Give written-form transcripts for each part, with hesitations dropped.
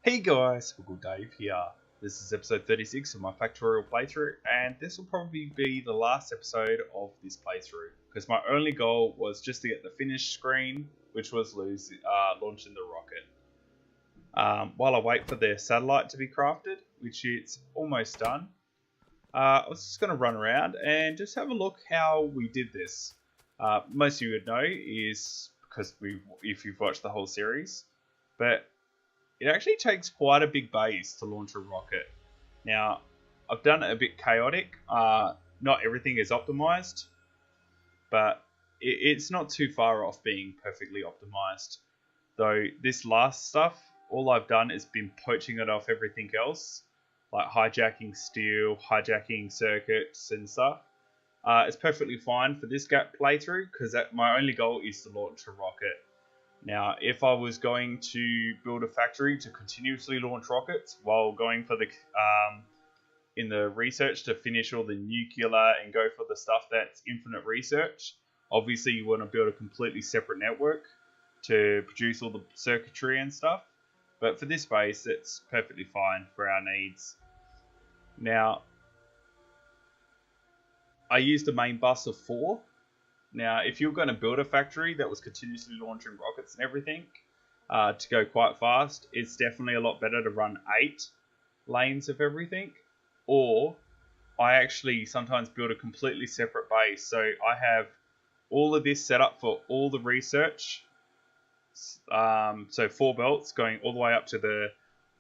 Hey guys, Google Dave here. This is episode 36 of my Factorio playthrough, and this will probably be the last episode of this playthrough because my only goal was just to get the finished screen, which was launching the rocket. While I wait for the satellite to be crafted, which it's almost done, I was just going to run around and just have a look how we did this. Most of you would know is because if you've watched the whole series, but it actually takes quite a big base to launch a rocket. Now, I've done it a bit chaotic. Not everything is optimized, but it's not too far off being perfectly optimized. Though this last stuff, all I've done is been poaching it off everything else, like hijacking steel, hijacking circuits and stuff. It's perfectly fine for this playthrough because my only goal is to launch a rocket. Now, if I was going to build a factory to continuously launch rockets while going for the in the research to finish all the nuclear and go for the stuff that's infinite research, obviously you want to build a completely separate network to produce all the circuitry and stuff. But for this base, it's perfectly fine for our needs. Now, I used a main bus of 4. Now, if you're going to build a factory that was continuously launching rockets and everything to go quite fast, it's definitely a lot better to run 8 lanes of everything. Or I actually sometimes build a completely separate base. So I have all of this set up for all the research. So 4 belts going all the way up to the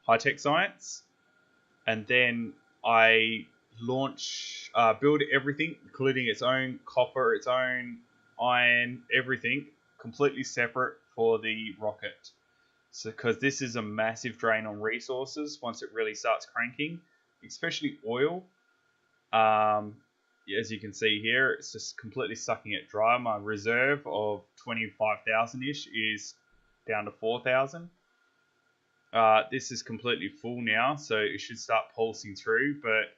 high-tech science. And then I build everything, including its own copper, its own iron, everything completely separate for the rocket. So, because this is a massive drain on resources once it really starts cranking, especially oil. As you can see here, it's just completely sucking it dry. My reserve of 25,000-ish is down to 4,000. This is completely full now, so it should start pulsing through, but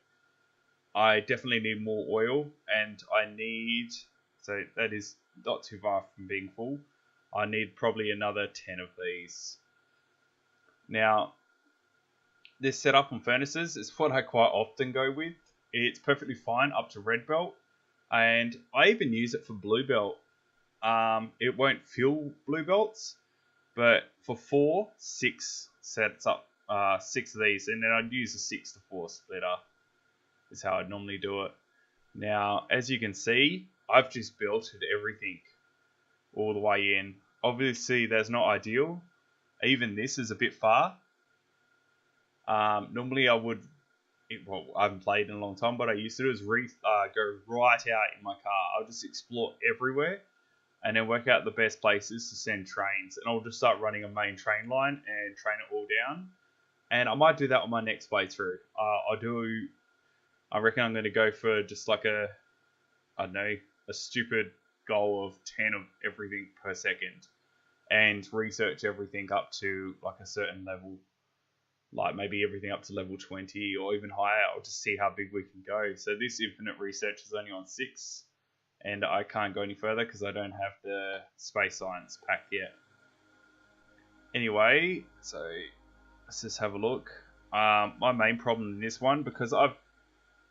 I definitely need more oil, and so that is not too far from being full. I need probably another 10 of these. Now, this setup on furnaces is what I quite often go with. It's perfectly fine up to red belt, and I even use it for blue belt. It won't fill blue belts, but for 6 sets up 6 of these, and then I'd use a 6 to 4 splitter. Is how I'd normally do it. Now, as you can see, I've just belted everything all the way in. Obviously, that's not ideal. Even this is a bit far. Normally, I haven't played in a long time, but I used to do is go right out in my car. I'll just explore everywhere and then work out the best places to send trains. And I'll just start running a main train line and train it all down. And I might do that on my next playthrough. I reckon I'm going to go for just like a stupid goal of 10 of everything per second and research everything up to like a certain level, like maybe everything up to level 20 or even higher. I'll just see how big we can go. So this infinite research is only on 6 and I can't go any further because I don't have the space science pack yet. Anyway, so let's just have a look. My main problem in this one, because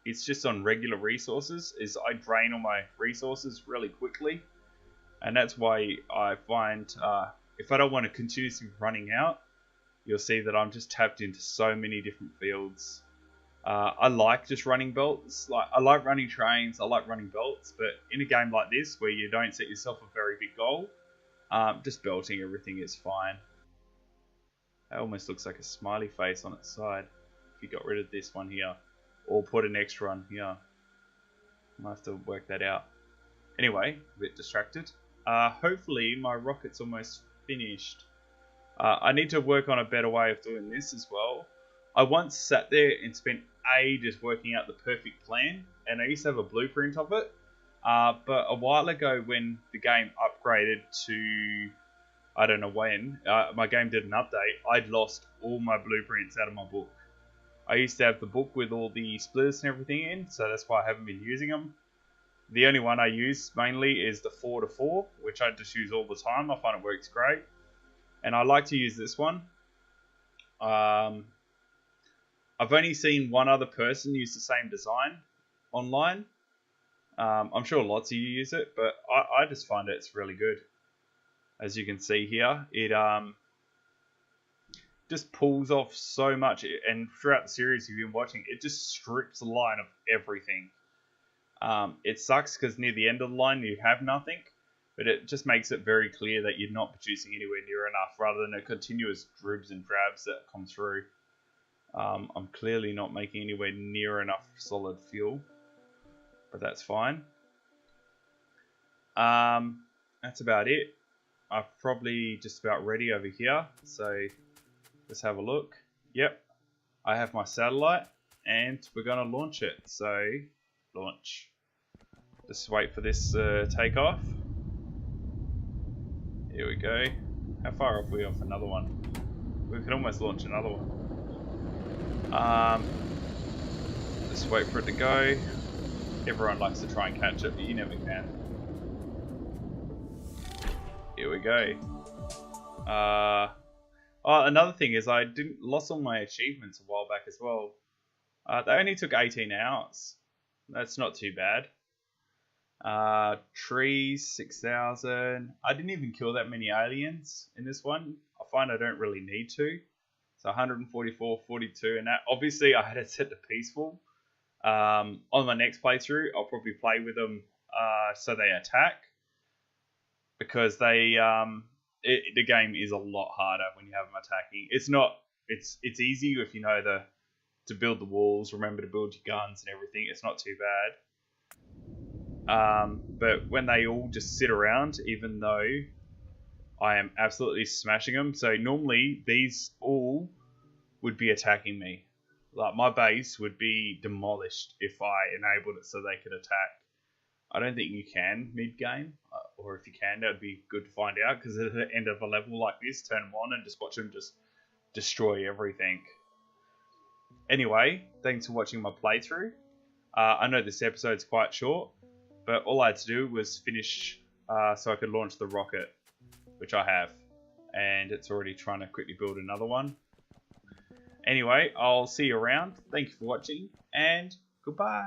it's just on regular resources, is I drain all my resources really quickly. And that's why I find if I don't want to continuously running out, you'll see that I'm just tapped into so many different fields. I like just running belts. I like running trains, I like running belts, but in a game like this where you don't set yourself a very big goal, just belting everything is fine. It almost looks like a smiley face on its side if you got rid of this one here. Or put an extra one here. Might have to work that out. Anyway, a bit distracted. Hopefully my rocket's almost finished. I need to work on a better way of doing this as well. I once sat there and spent ages working out the perfect plan, and I used to have a blueprint of it. But a while ago when the game upgraded to, I don't know when, my game did an update, I'd lost all my blueprints out of my book. I used to have the book with all the splitters and everything in, so that's why I haven't been using them. The only one I use mainly is the 4 to 4, which I just use all the time. I find it works great. And I like to use this one I've only seen one other person use the same design online. I'm sure lots of you use it, but I just find it's really good. As you can see here, it just pulls off so much, and throughout the series you've been watching, it just strips the line of everything. It sucks because near the end of the line you have nothing, but it just makes it very clear that you're not producing anywhere near enough, rather than a continuous dribs and drabs that come through. I'm clearly not making anywhere near enough solid fuel, but that's fine. That's about it. I'm probably just about ready over here, so let's have a look. Yep, I have my satellite, and we're going to launch it. So, launch. Just wait for this take off. Here we go. How far off are we off another one? We can almost launch another one. Just wait for it to go. Everyone likes to try and catch it, but you never can. Here we go. Oh, another thing is I lost all my achievements a while back as well. They only took 18 hours. That's not too bad. Trees, 6,000. I didn't even kill that many aliens in this one. I find I don't really need to. So 144, 42, and that. Obviously I had it set to peaceful. On my next playthrough, I'll probably play with them so they attack. Because they, the game is a lot harder when you have them attacking. It's not, it's easy if you know to build the walls, remember to build your guns and everything. It's not too bad. But when they all just sit around, even though I am absolutely smashing them. So normally these all would be attacking me. Like my base would be demolished if I enabled it so they could attack. I don't think you can mid-game, or if you can, that would be good to find out, because at the end of a level like this, turn them on and just watch them just destroy everything. Anyway, thanks for watching my playthrough. I know this episode's quite short, but all I had to do was finish so I could launch the rocket, which I have, and it's already trying to quickly build another one. Anyway, I'll see you around. Thank you for watching, and goodbye.